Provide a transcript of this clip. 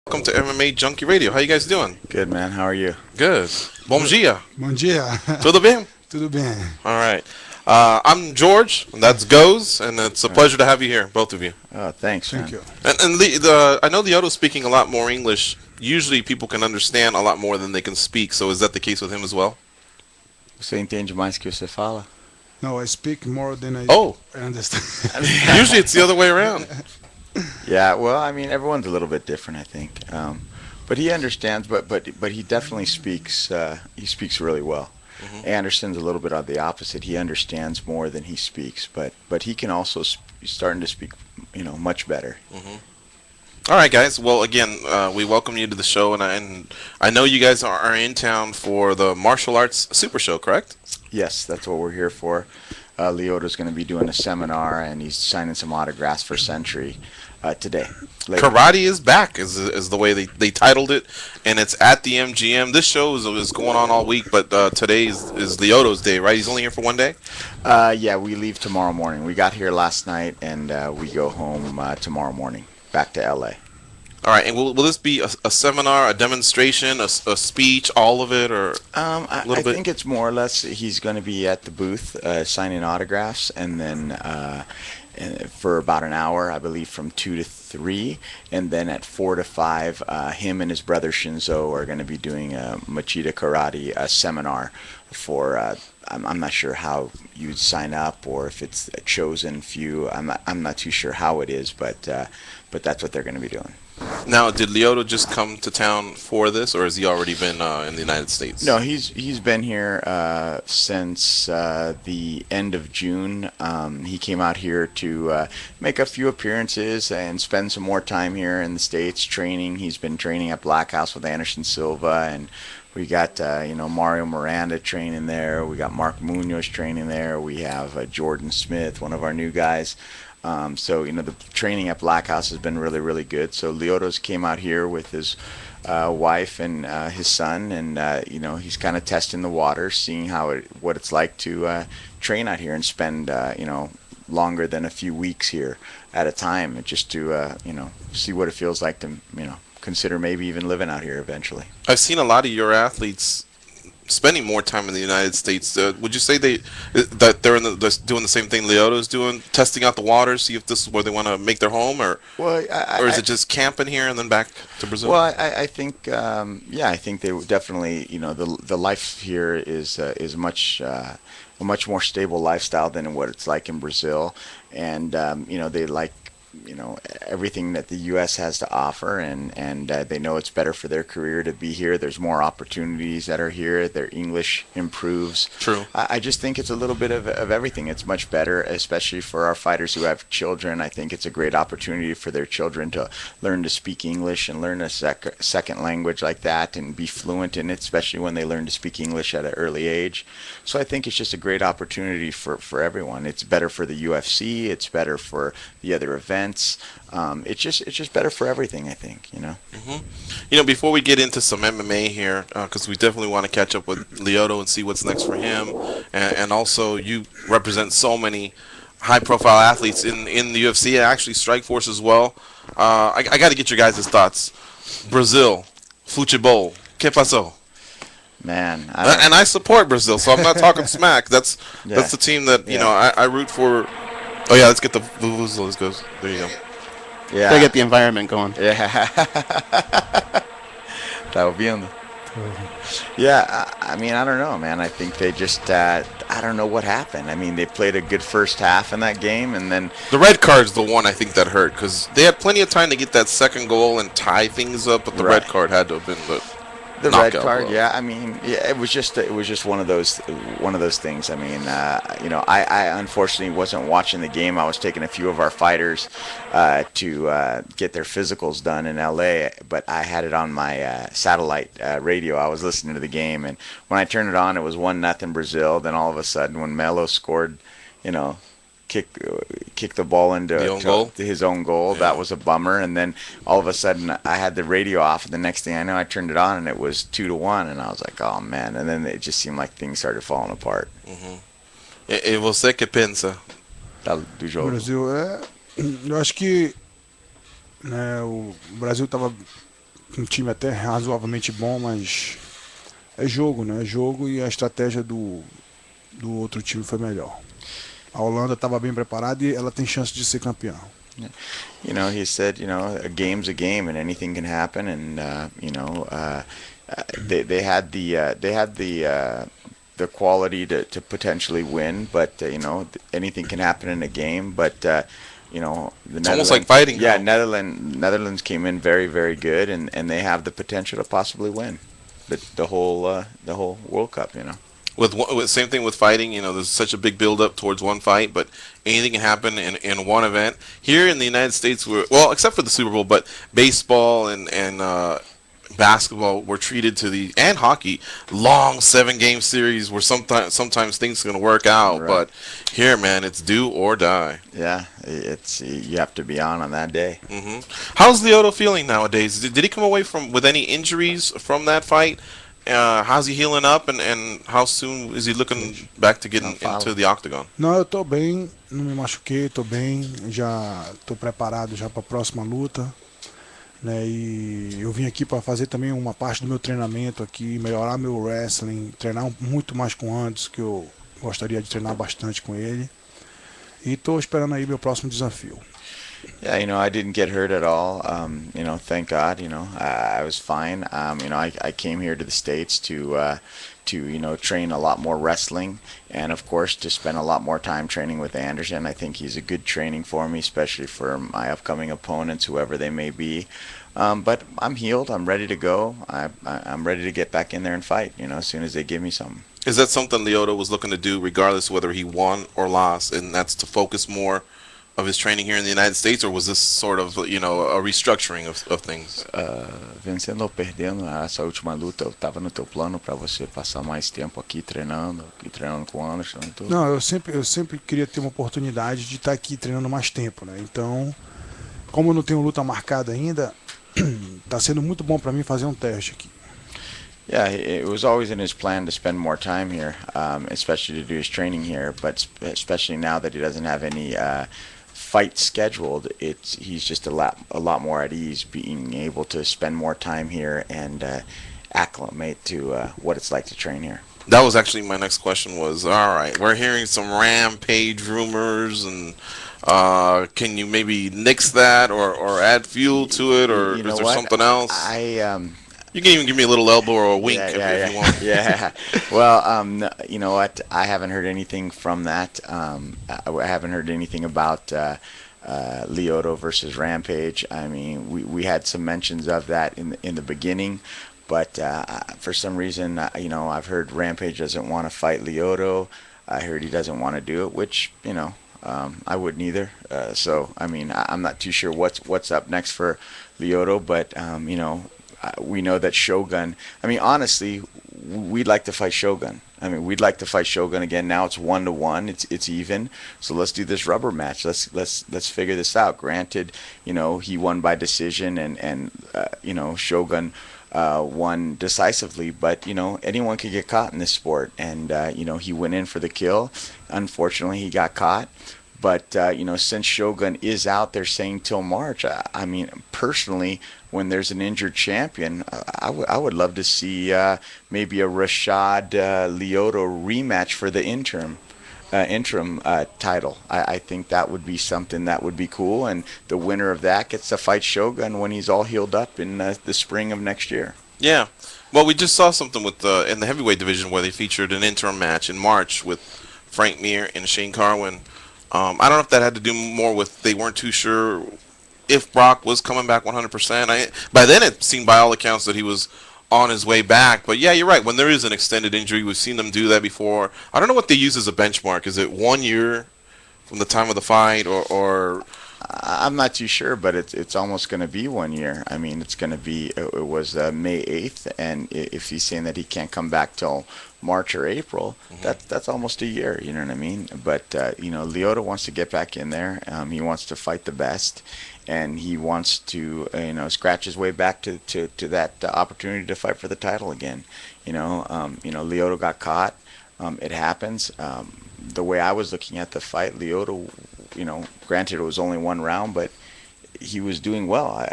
Welcome to MMA Junkie Radio. How you guys doing? Good, man. How are you? Good. Bom dia. Bom dia. Tudo bem? Tudo bem. All right. I'm George. And that's Goes, and it's a pleasure to have you here, both of you. Oh, thanks, man. Thank you. And I know Lyoto's speaking a lot more English. Usually, people can understand a lot more than they can speak. So, is that the case with him as well? Você entende mais que você fala? No, I speak more than Oh. I understand. Usually, it's the other way around. Yeah. Well, I mean, everyone's a little bit different, I think. But he understands. But he definitely speaks. He speaks really well. Anderson's a little bit on the opposite. He understands more than he speaks, but he can also he's starting to speak, much better. All right, guys. Well, again, we welcome you to the show, and I know you guys are in town for the Martial Arts Super Show, correct? Yes, that's what we're here for. Lyoto's going to be doing a seminar, and he's signing some autographs for Century today. Later. Karate is back, is the way they titled it, and it's at the MGM. This show is going on all week, but today is Lyoto's day, right? He's only here for one day? Yeah, we leave tomorrow morning. We got here last night, and we go home tomorrow morning, back to L.A. All right, and will this be a seminar, a demonstration, a speech, all of it, or I little bit? think it's more or less he's going to be at the booth signing autographs, and then for about an hour, I believe, from 2 to 3, and then at 4 to 5, him and his brother Shinzo are going to be doing a Machida Karate seminar for. I'm not sure how you'd sign up, or if it's a chosen few. I'm not too sure how it is, but that's what they're going to be doing. Now, did Lyoto just come to town for this, or has he already been in the United States? No, he's been here since the end of June. He came out here to make a few appearances and spend some more time here in the States training. He's been training at Black House with Anderson Silva, and we got Mario Miranda training there. We got Mark Munoz training there. We have Jordan Smith, one of our new guys. So the training at Black House has been really, really good. So Lyoto's came out here with his wife and his son, and he's kind of testing the water, seeing what it's like to train out here and spend longer than a few weeks here at a time, and just to see what it feels like to consider maybe even living out here eventually. I've seen a lot of your athletes spending more time in the United States. Would you say that they're doing the same thing Lyoto's doing, testing out the waters, see if this is where they want to make their home, or is it just camping here and then back to Brazil? Well, I think I think they would definitely the life here is much a much more stable lifestyle than what it's like in Brazil, and they like everything that the U.S. has to offer, and they know it's better for their career to be here. There's more opportunities that are here. Their English improves. True. I just think it's a little bit of everything. It's much better, especially for our fighters who have children. I think it's a great opportunity for their children to learn to speak English and learn a second language like that and be fluent in it, especially when they learn to speak English at an early age. So I think it's just a great opportunity for everyone. It's better for the UFC. It's better for the other events. It's just better for everything, I think. Before we get into some MMA here, because we definitely want to catch up with Lyoto and see what's next for him, and also you represent so many high-profile athletes in the UFC and actually Strikeforce as well. I got to get your guys' thoughts. Brazil, futebol, que passou? Man, I support Brazil, so I'm not talking smack. That's the team that I root for. Oh yeah, let's get the vuvuzelas goes. There you go. Yeah, They get the environment going. yeah. Tá ouvindo? Yeah, I mean, I don't know, man. I think they just, I don't know what happened. I mean, they played a good first half in that game, and then The red card's the one I think that hurt, because they had plenty of time to get that second goal and tie things up, but the red Right. card had to have been the knockout red card. blow. Yeah, I mean, yeah, it was just one of those things. I mean, I unfortunately wasn't watching the game. I was taking a few of our fighters to get their physicals done in LA, but I had it on my satellite radio. I was listening to the game, and when I turned it on, it was 1-0 Brazil. Then all of a sudden, when Melo scored, kick the ball into his own goal. Yeah. That was a bummer. And then all of a sudden, I had the radio off, and the next thing I know, I turned it on, and it was 2-1, and I was like, oh man. And then it just seemed like things started falling apart. E você que pensa? Do O jogo. Brasil eu acho que o Brasil estava um time até razoavelmente bom, mas é jogo, né? É jogo e a estratégia do outro time foi melhor. A Holanda estava bem preparada e ela tem chance de ser campeã. He said, a game's a game and anything can happen, and they had the quality to potentially win, but anything can happen in a game. But the It's almost like Netherlands, fighting yeah, now. Netherlands came in very, very good, and they have the potential to possibly win the whole World Cup. With same thing with fighting, there's such a big build up towards one fight, but anything can happen in one event. Here in the United States, well, except for the Super Bowl, but baseball and basketball were treated to and hockey long 7 game series where sometimes things are gonna work out, Right. but here, man, it's do or die. Yeah, it's you have to be on that day. How's Lyoto feeling nowadays? Did he come away with any injuries from that fight? How's he healing up, and how soon is he looking back to getting into the octagon? Não, eu tô bem, não me machuquei, tô bem, já tô preparado já para a próxima luta, né? E eu vim aqui para fazer também uma parte do meu treinamento aqui, melhorar meu wrestling, treinar muito mais com o Anderson, que eu gostaria de treinar bastante com ele. E tô esperando aí meu próximo desafio. Yeah, I didn't get hurt at all. Thank God. I was fine. I came here to the States to train a lot more wrestling, and of course to spend a lot more time training with Anderson. I think he's a good training for me, especially for my upcoming opponents, whoever they may be. But I'm healed. I'm ready to go. I'm ready to get back in there and fight. As soon as they give me something. Is that something Lyoto was looking to do, regardless whether he won or lost, and that's to focus more of his training here in the United States, or was this sort of, a restructuring of things? Vencendo ou perdendo, essa última luta eu estava no teu plano para você passar mais tempo aqui treinando com o Anderson e tudo. Não, eu sempre queria ter uma oportunidade de estar aqui treinando mais tempo, né? Então, como eu não tenho luta marcada ainda, tá sendo muito bom para mim fazer um teste aqui. Yeah, it was always in his plan to spend more time here, especially to do his training here. But especially now that he doesn't have any fight scheduled, he's just a lot more at ease, being able to spend more time here and acclimate to what it's like to train here. That was actually my next question. Was, all right, we're hearing some Rampage rumors, and can you maybe nix that or add fuel to it, or You know is there what? something else? You can even give me a little elbow or a wink if you want. Yeah. Well, you know what? I haven't heard anything from that. I haven't heard anything about Lyoto versus Rampage. I mean, we had some mentions of that in the beginning, but for some reason, I've heard Rampage doesn't want to fight Lyoto. I heard he doesn't want to do it, which I wouldn't either. So I mean, I'm not too sure what's up next for Lyoto, but we know that Shogun. I mean, honestly, we'd like to fight Shogun. I mean, we'd like to fight Shogun again. Now it's 1-1. It's even. So let's do this rubber match. Let's figure this out. Granted, he won by decision, and Shogun won decisively. But anyone could get caught in this sport, and he went in for the kill. Unfortunately, he got caught. But since Shogun is out there saying till March, I mean, personally, when there's an injured champion, I would love to see maybe a Rashad Lyoto rematch for the interim title. I think that would be something that would be cool, and the winner of that gets to fight Shogun when he's all healed up in the spring of next year. Yeah. Well, we just saw something with in the heavyweight division where they featured an interim match in March with Frank Mir and Shane Carwin. I don't know if that had to do more with they weren't too sure if Brock was coming back 100%. By then it seemed by all accounts that he was on his way back. But yeah, you're right. When there is an extended injury, we've seen them do that before. I don't know what they use as a benchmark. Is it 1 year from the time of the fight, or I'm not too sure, but it's almost going to be 1 year. I mean, it's going to be. It was May 8th, and if he's saying that he can't come back till March or April, that's almost a year. You know what I mean? But Lyoto wants to get back in there. He wants to fight the best, and he wants to scratch his way back to that opportunity to fight for the title again. Lyoto got caught. It happens. The way I was looking at the fight, Lyoto, granted it was only one round, but he was doing well.